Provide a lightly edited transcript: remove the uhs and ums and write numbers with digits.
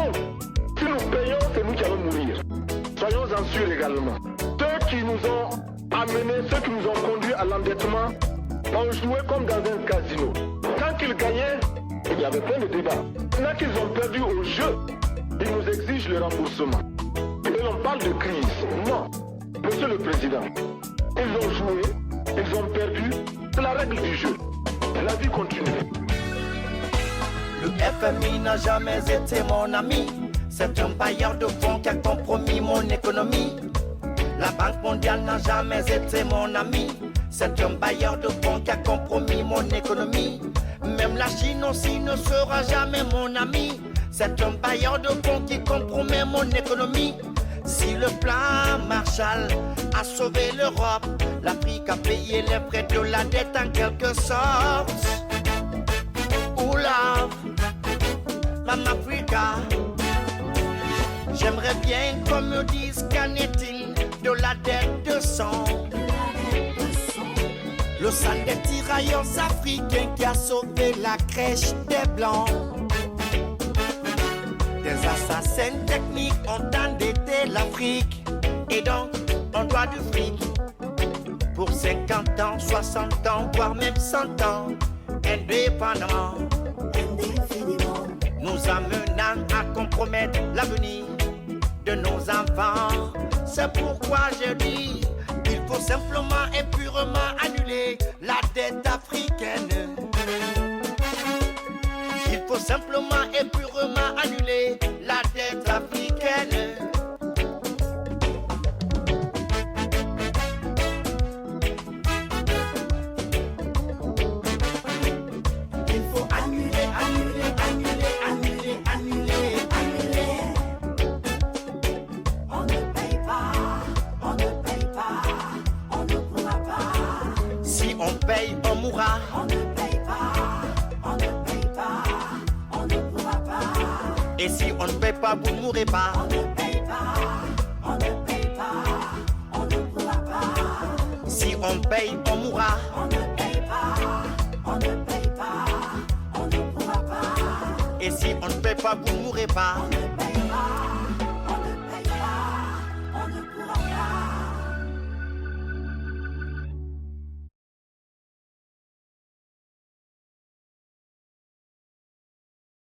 Donc, si nous payons, c'est nous qui allons mourir. Soyons-en sûrs également. Ceux qui nous ont amenés, ceux qui nous ont conduits à l'endettement, ont joué comme dans un casino. Quand ils gagnaient, il y avait plein de débats. Maintenant qu'ils ont perdu au jeu, ils nous exigent le remboursement. Et l'on parle de crise. Non, monsieur le président, ils ont joué, ils ont perdu, c'est la règle du jeu. La vie continue. Le FMI n'a jamais été mon ami. C'est un bailleur de fonds qui a compromis mon économie. La Banque mondiale n'a jamais été mon ami. C'est un bailleur de fonds qui a compromis mon économie. Même la Chine aussi ne sera jamais mon ami. C'est un bailleur de fonds qui compromet mon économie. Si le plan Marshall a sauvé l'Europe, l'Afrique a payé les frais de la dette en quelque sorte. Oula, Mama Africa, j'aimerais bien qu'on me dise qu'en est-il de la dette de sang. Le sang des tirailleurs africains qui a sauvé la crèche des Blancs. Des assassins techniques ont endetté l'Afrique. Et donc, on doit du fric. Pour 50 ans, 60 ans, voire même 100 ans. Indépendamment. Nous amenant à compromettre l'avenir de nos enfants. C'est pourquoi je dis qu'il faut simplement et purement annuler la dette africaine. Il faut simplement et purement annuler la dette africaine. Il faut annuler, annuler, annuler, annuler, annuler, annuler. On ne paye pas, on ne paye pas, on ne pourra pas. Si on paye, on mourra. On ne paye pas, on ne paye pas, on ne pourra pas. Et si on ne paye pas, vous ne mourrez pas. On ne paye pas, on ne paye pas, on ne pourra pas. Si on paye, on mourra. On ne paye pas, on ne paye pas, on ne pourra pas. Et si on ne paye pas, vous ne mourrez pas. On ne